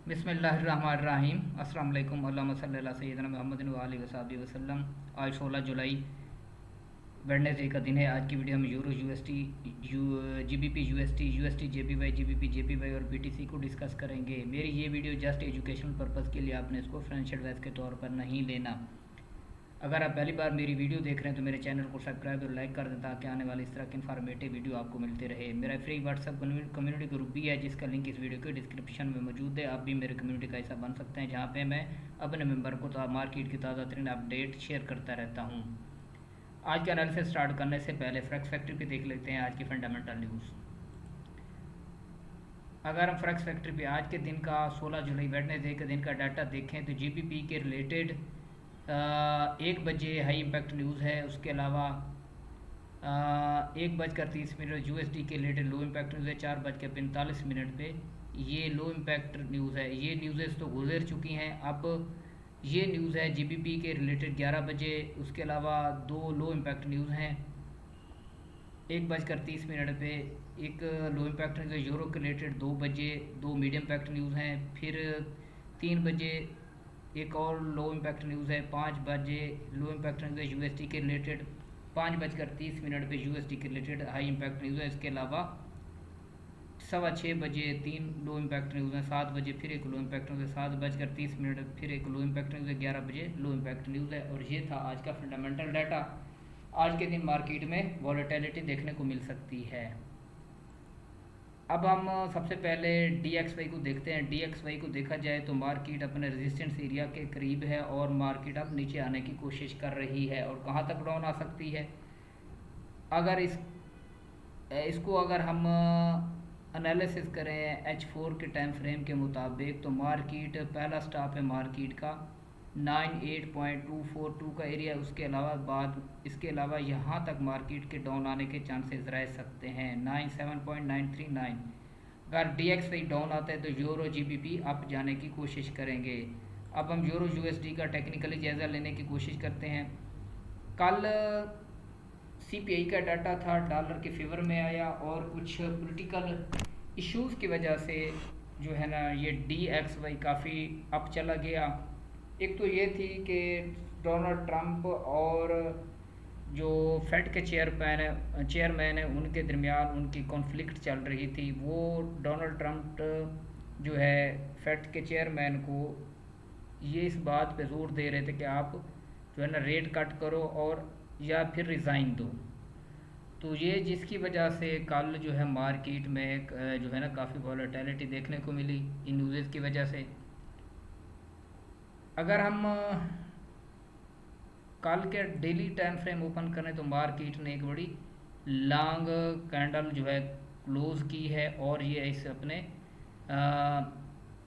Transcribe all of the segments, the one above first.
बिस्मिल्लाहिर्रहमानिर्रहीम। अस्सलाम वालेकुम। अल्लाहुम्मा सल्लि अला सय्यिदिना मुहम्मदिन व आलिहि वसल्लम। आज 16 जुलाई वेडनेसडे का दिन है। आज की वीडियो में euro UST GBP UST UST JPY GBP JPY और बीटीसी को डिस्कस करेंगे। मेरी ये वीडियो जस्ट एजुकेशनल पर्पज़ के लिए, आपने इसको फाइनेंशियल एडवाइस के तौर पर नहीं लेना। अगर आप पहली बार मेरी वीडियो देख रहे हैं तो मेरे चैनल को सब्सक्राइब और लाइक कर दें ताकि आने वाली इस तरह की इन्फॉर्मेटिव वीडियो आपको मिलते रहे। मेरा फ्री व्हाट्सअप कम्युनिटी ग्रुप भी है जिसका लिंक इस वीडियो के डिस्क्रिप्शन में मौजूद है। आप भी मेरे कम्युनिटी का हिस्सा बन सकते हैं जहाँ पे मैं अपने मेंबर को मार्केट की ताज़ा तरीन अपडेट शेयर करता रहता हूँ। आज का एनालिसिस स्टार्ट करने से पहले फ्रैक्स फैक्ट्री पे देख लेते हैं आज की फंडामेंटल न्यूज़। अगर हम फ्रैक्स फैक्ट्री पे आज के दिन का 16 जुलाई वेडनेसडे के दिन का डाटा देखें तो जीबीपी के रिलेटेड 1 बजे हाई इम्पैक्ट न्यूज़ है। उसके अलावा 1 बजकर 30 मिनट यूएसडी के रिलेटेड लो इम्पैक्ट न्यूज़ है। 4 बज के 45 मिनट पे ये लो इम्पैक्ट न्यूज़ है। ये न्यूज़ेस तो गुजर चुकी हैं। अब ये न्यूज़ है जीबीपी के रिलेटेड 11 बजे। उसके अलावा 2 लो इम्पैक्ट न्यूज़ हैं। 1 बजकर 30 मिनट पे एक लो इम्पैक्ट न्यूज़ है यूरो के रिलेटेड। 2 बजे 2 मीडियम इम्पैक्ट न्यूज़ हैं। फिर 3 बजे एक और लो इम्पैक्ट न्यूज़ है। 5 बजे लो इम्पैक्ट न्यूज़ है यूएसडी के रिलेटेड। 5 बजकर 30 मिनट पे यूएसडी के रिलेटेड हाई इम्पैक्ट न्यूज़ है। इसके अलावा 6:15 बजे 3 लो इम्पैक्ट न्यूज़ हैं। 7 बजे फिर एक लो इम्पैक्ट न्यूज़ है। 7 बजकर 30 मिनट फिर एक लो इम्पैक्ट न्यूज़ है। 11 बजे लो इम्पैक्ट न्यूज़ है। और ये था आज का फंडामेंटल डाटा। आज के दिन मार्केट में वॉलेटिलिटी देखने को मिल सकती है। अब हम सबसे पहले DXY को देखते हैं। DXY को देखा जाए तो मार्केट अपने रेजिस्टेंस एरिया के करीब है और मार्केट अब नीचे आने की कोशिश कर रही है। और कहाँ तक डाउन आ सकती है, अगर इसको अगर हम एनालिसिस करें H4 के टाइम फ्रेम के मुताबिक तो मार्केट पहला स्टॉप है मार्केट का 98.242 का एरिया। उसके अलावा इसके अलावा यहाँ तक मार्केट के डाउन आने के चांसेस रह सकते हैं 97.939। अगर DXY डाउन आता है तो यूरो जीबीपी अप जाने की कोशिश करेंगे। अब हम यूरो यूएसडी का टेक्निकली जायज़ा लेने की कोशिश करते हैं। कल CPI का डाटा था, डॉलर के फेवर में आया और कुछ पॉलिटिकल इश्यूज़ की वजह से जो है ना ये DXY काफ़ी अप चला गया। एक तो ये थी कि डोनाल्ड ट्रंप और जो फेड के चेयरमैन है उनके दरमियान उनकी कॉन्फ्लिक्ट चल रही थी। वो डोनाल्ड ट्रंप जो है फेड के चेयरमैन को ये इस बात पे जोर दे रहे थे कि आप जो है ना रेट कट करो और या फिर रिज़ाइन दो। तो ये जिसकी वजह से कल जो है मार्केट में जो है ना काफ़ी वॉलेटिलिटी देखने को मिली इन न्यूज़ की वजह से। अगर हम कल के डेली टाइम फ्रेम ओपन करें तो मार्केट ने एक बड़ी लॉन्ग कैंडल जो है क्लोज की है और ये इस अपने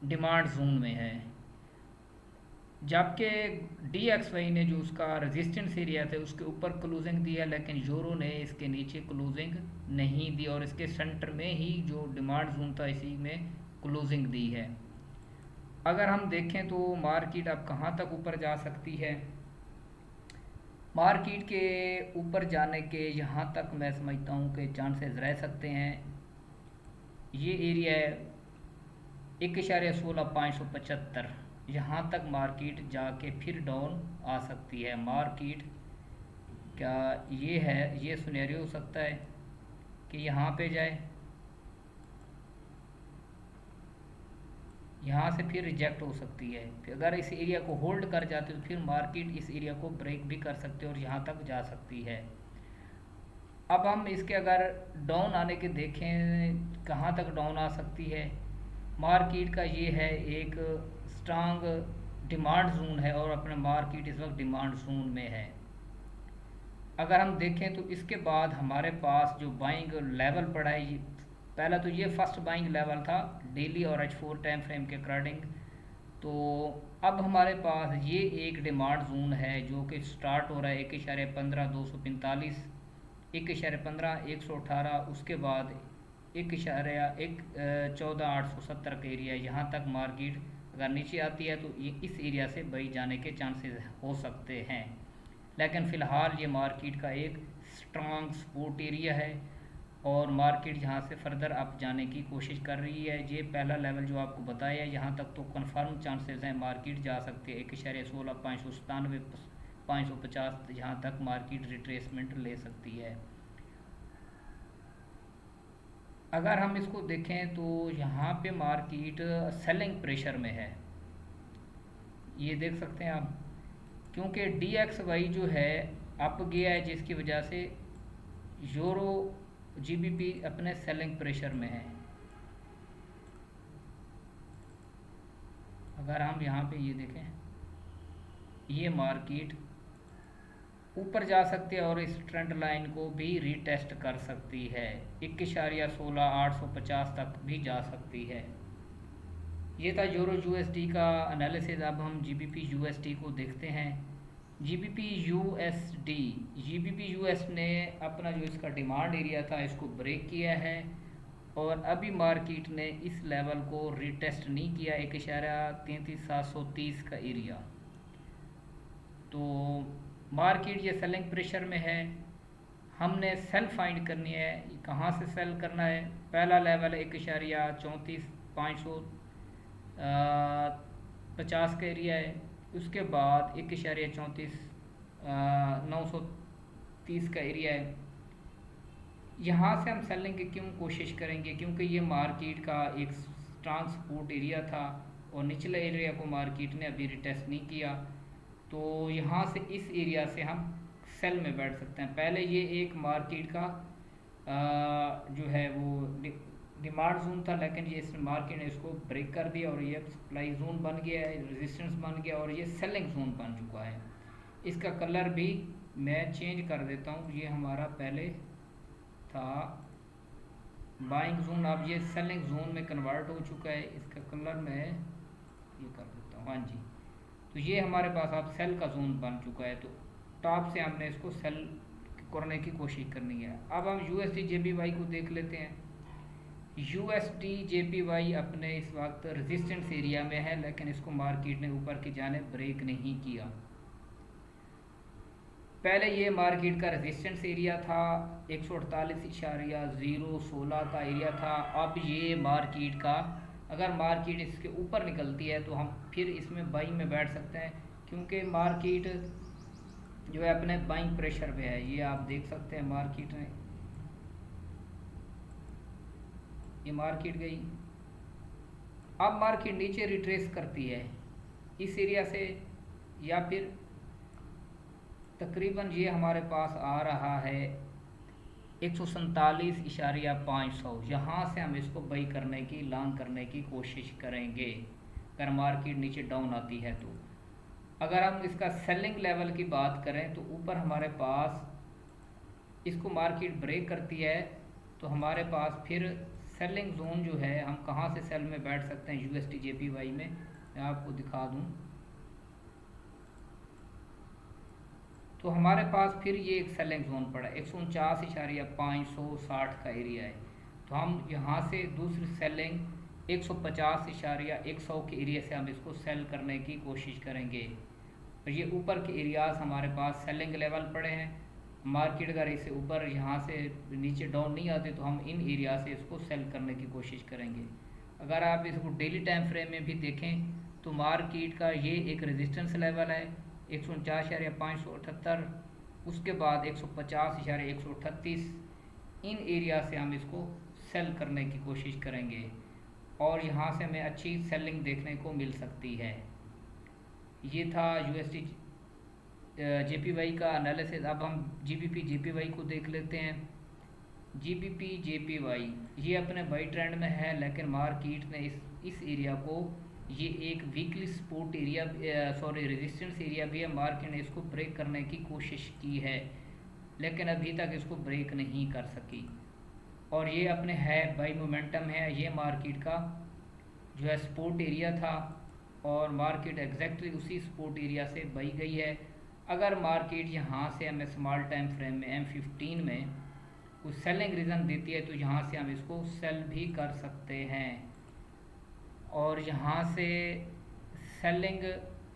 डिमांड जोन में है। जबकि DXY ने जो उसका रेजिस्टेंस एरिया था उसके ऊपर क्लोजिंग दी है, लेकिन यूरो ने इसके नीचे क्लोजिंग नहीं दी और इसके सेंटर में ही जो डिमांड जोन था इसी में क्लोजिंग दी है। अगर हम देखें तो मार्केट अब कहाँ तक ऊपर जा सकती है, मार्केट के ऊपर जाने के यहाँ तक मैं समझता हूँ कि चांसेस रह सकते हैं। ये एरिया है 1.16575, यहाँ तक मार्केट जाके फिर डाउन आ सकती है। मार्केट क्या ये है, ये सिनेरियो हो सकता है कि यहाँ पे जाए, यहाँ से फिर रिजेक्ट हो सकती है। फिर अगर इस एरिया को होल्ड कर जाते तो फिर मार्केट इस एरिया को ब्रेक भी कर सकते हैं और यहाँ तक जा सकती है। अब हम इसके अगर डाउन आने के देखें कहाँ तक डाउन आ सकती है, मार्केट का ये है एक स्ट्रांग डिमांड जोन है और अपने मार्केट इस वक्त डिमांड जोन में है। अगर हम देखें तो इसके बाद हमारे पास जो बाइंग लेवल पड़ा है, पहला तो ये फर्स्ट बाइंग लेवल था डेली और H4 टाइम फ्रेम के अकॉर्डिंग। तो अब हमारे पास ये एक डिमांड जोन है जो कि स्टार्ट हो रहा है 1.15 245, 1.15 118, उसके बाद 1.14 870 का एरिया। यहाँ तक मार्केट अगर नीचे आती है तो ये इस एरिया से बई जाने के चांसेस हो सकते हैं। लेकिन फ़िलहाल ये मार्केट का एक स्ट्रॉन्ग सपोर्ट एरिया है और मार्केट यहाँ से फर्दर अप जाने की कोशिश कर रही है। ये पहला लेवल जो आपको बताया है, यहाँ तक तो कन्फर्म चांसेस हैं मार्केट जा सकती है। 1.16 597 550 यहाँ तक मार्केट रिट्रेसमेंट ले सकती है। अगर हम इसको देखें तो यहाँ पे मार्केट सेलिंग प्रेशर में है, ये देख सकते हैं आप, क्योंकि DXY जो है अप गया है, जिसकी वजह से यूरो GBP अपने सेलिंग प्रेशर में है। अगर हम यहाँ पे ये देखें, ये मार्केट ऊपर जा सकती है और इस ट्रेंड लाइन को भी रीटेस्ट कर सकती है। 1.16 850 तक भी जा सकती है। ये था यूरो USD का एनालिसिस। अब हम GBP USD को देखते हैं। GBP USD ने अपना जो इसका डिमांड एरिया था इसको ब्रेक किया है और अभी मार्केट ने इस लेवल को रीटेस्ट नहीं किया, 1.33730 का एरिया। तो मार्केट ये सेलिंग प्रेशर में है। हमने सेल फाइंड करनी है। कहाँ से सेल करना है? पहला लेवल 1.34 का एरिया है। उसके बाद 1.34 का एरिया है। यहाँ से हम सेलिंग की क्यों कोशिश करेंगे? क्योंकि ये मार्केट का एक स्ट्रांग सपोर्ट एरिया था और निचले एरिया को मार्केट ने अभी रिटेस्ट नहीं किया। तो यहाँ से इस एरिया से हम सेल में बैठ सकते हैं। पहले ये एक मार्केट का जो है वो डिमांड जोन था, लेकिन ये इस मार्केट ने इसको ब्रेक कर दिया और ये सप्लाई जोन बन गया है, रेजिस्टेंस बन गया और ये सेलिंग जोन बन चुका है। इसका कलर भी मैं चेंज कर देता हूँ। ये हमारा पहले था बाइंग जोन, अब ये सेलिंग जोन में कन्वर्ट हो चुका है। इसका कलर मैं ये कर देता हूँ। हाँ जी, तो ये हमारे पास अब सेल का जोन बन चुका है। तो टॉप से हमने इसको सेल करने की कोशिश करनी है। अब हम USD JPY को देख लेते हैं। USD JPY अपने इस वक्त रेजिस्टेंस एरिया में है, लेकिन इसको मार्केट ने ऊपर की जानिब ब्रेक नहीं किया। पहले ये मार्केट का रेजिस्टेंस एरिया था 148.016 का एरिया था। अब ये मार्केट का, अगर मार्केट इसके ऊपर निकलती है तो हम फिर इसमें बाइंग में बैठ सकते हैं, क्योंकि मार्केट जो है अपने बाइंग प्रेशर पे है। ये आप देख सकते हैं मार्केट में, ये मार्केट गई। अब मार्केट नीचे रिट्रेस करती है इस एरिया से, या फिर तकरीबन ये हमारे पास आ रहा है 147.500। यहाँ से हम इसको बाई करने की, लॉन्ग करने की कोशिश करेंगे अगर मार्केट नीचे डाउन आती है तो। अगर हम इसका सेलिंग लेवल की बात करें तो ऊपर हमारे पास इसको मार्केट ब्रेक करती है तो हमारे पास फिर सेलिंग जोन जो है, हम कहाँ से सेल में बैठ सकते हैं USD JPY में, मैं आपको दिखा दूँ। तो हमारे पास फिर ये एक सेलिंग जोन पड़ा 149.560 का एरिया है। तो हम यहाँ से दूसरी सेलिंग 150.100 के एरिया से हम इसको सेल करने की कोशिश करेंगे। और ये ऊपर के एरियाज हमारे पास सेलिंग लेवल पड़े हैं। मार्केट अगर इसे ऊपर यहाँ से नीचे डाउन नहीं आते तो हम इन एरिया से इसको सेल करने की कोशिश करेंगे। अगर आप इसको डेली टाइम फ्रेम में भी देखें तो मार्केट का ये एक रेजिस्टेंस लेवल है 149.578, उसके बाद 150.138। इन एरिया से हम इसको सेल करने की कोशिश करेंगे और यहाँ से हमें अच्छी सेलिंग देखने को मिल सकती है। ये था USD JPY का एनालिसिस। अब हम GBP JPY को देख लेते हैं। GBP JPY ये अपने बाई ट्रेंड में है, लेकिन मार्केट ने इस एरिया को, ये एक weekly support area resistance area भी है, मार्केट ने इसको ब्रेक करने की कोशिश की है, लेकिन अभी तक इसको ब्रेक नहीं कर सकी। और ये अपने है बाई मोमेंटम है। ये मार्केट का जो है सपोर्ट एरिया था और मार्केट एग्जैक्टली उसी सपोर्ट एरिया से बाई गई है। अगर मार्केट यहाँ से हमें स्मॉल टाइम फ्रेम में M15 में कुछ सेलिंग रीज़न देती है तो यहाँ से हम इसको सेल भी कर सकते हैं। और यहाँ से सेलिंग,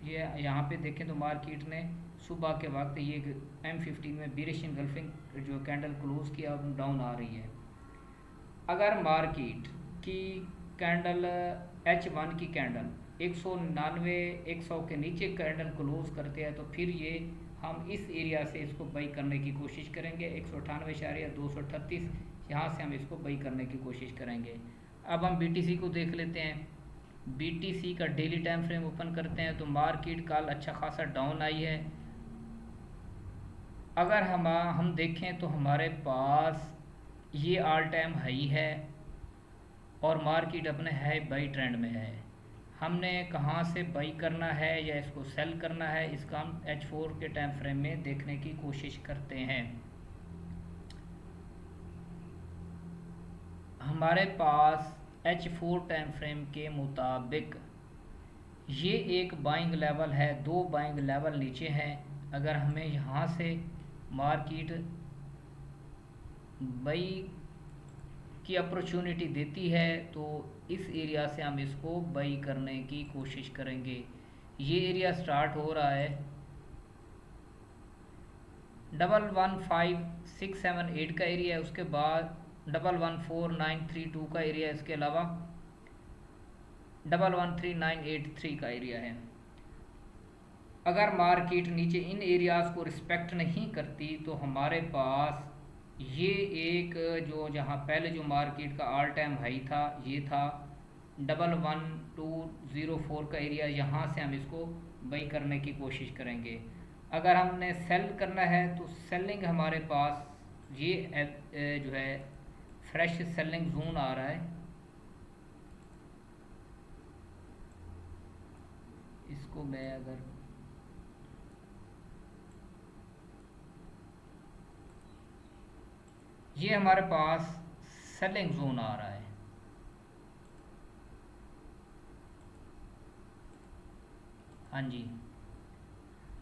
ये यहाँ पे देखें तो मार्केट ने सुबह के वक्त ये M15 में बीरिश इनगल्फिंग जो कैंडल क्लोज किया डाउन आ रही है। अगर मार्केट की कैंडल H1 की कैंडल 199 100 के नीचे कैंडल क्लोज करते हैं तो फिर ये हम इस एरिया से इसको बाई करने की कोशिश करेंगे 198.238, यहाँ से हम इसको बाई करने की कोशिश करेंगे। अब हम BTC को देख लेते हैं। BTC का डेली टाइम फ्रेम ओपन करते हैं तो मार्केट कल अच्छा खासा डाउन आई है। अगर हम देखें तो हमारे पास ये ऑल टाइम हाई है और मार्केट अपने हाई बाई ट्रेंड में है। हमने कहाँ से बाई करना है या इसको सेल करना है, इसका हम H4 के टाइम फ्रेम में देखने की कोशिश करते हैं। हमारे पास H4 टाइम फ्रेम के मुताबिक ये एक बाइंग लेवल है, दो बाइंग लेवल नीचे हैं। अगर हमें यहाँ से मार्केट बाई की अपॉर्चुनिटी देती है तो इस एरिया से हम इसको बाई करने की कोशिश करेंगे। ये एरिया स्टार्ट हो रहा है 115678 का एरिया है, उसके बाद 114932 का एरिया है, इसके अलावा 113983 का एरिया है। अगर मार्केट नीचे इन एरियाज़ को रिस्पेक्ट नहीं करती तो हमारे पास ये एक जो जहाँ पहले जो मार्केट का ऑल टाइम हाई था ये था 11204 का एरिया, यहाँ से हम इसको बाई करने की कोशिश करेंगे। अगर हमने सेल करना है तो सेलिंग हमारे पास ये जो है फ्रेश सेलिंग जोन आ रहा है, इसको मैं अगर ये हमारे पास सेलिंग जोन आ रहा है। हाँ जी,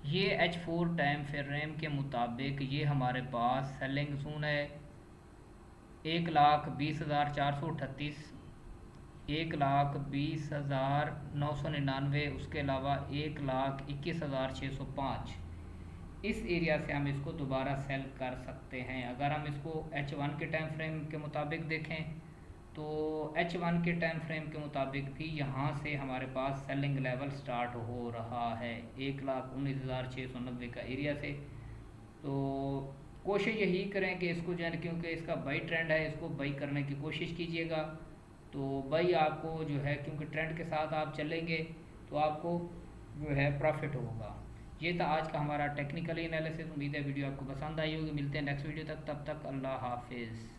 ये H4 टाइम फ्रेम के मुताबिक ये हमारे पास सेलिंग जोन है 1,20,438, 1,20,999, उसके अलावा 1,21,605। इस एरिया से हम इसको दोबारा सेल कर सकते हैं। अगर हम इसको H1 के टाइम फ्रेम के मुताबिक देखें तो H1 के टाइम फ्रेम के मुताबिक भी यहाँ से हमारे पास सेलिंग लेवल स्टार्ट हो रहा है 1,19,690 का एरिया से। तो कोशिश यही करें कि इसको जो है, क्योंकि इसका बाई ट्रेंड है, इसको बाई करने की कोशिश कीजिएगा। तो बाई आपको जो है, क्योंकि ट्रेंड के साथ आप चलेंगे तो आपको जो है प्रॉफिट होगा। ये था आज का हमारा टेक्निकली एनालिसिस। उम्मीद है वीडियो आपको पसंद आई होगी। मिलते हैं नेक्स्ट वीडियो तक, तब तक अल्लाह हाफिज़।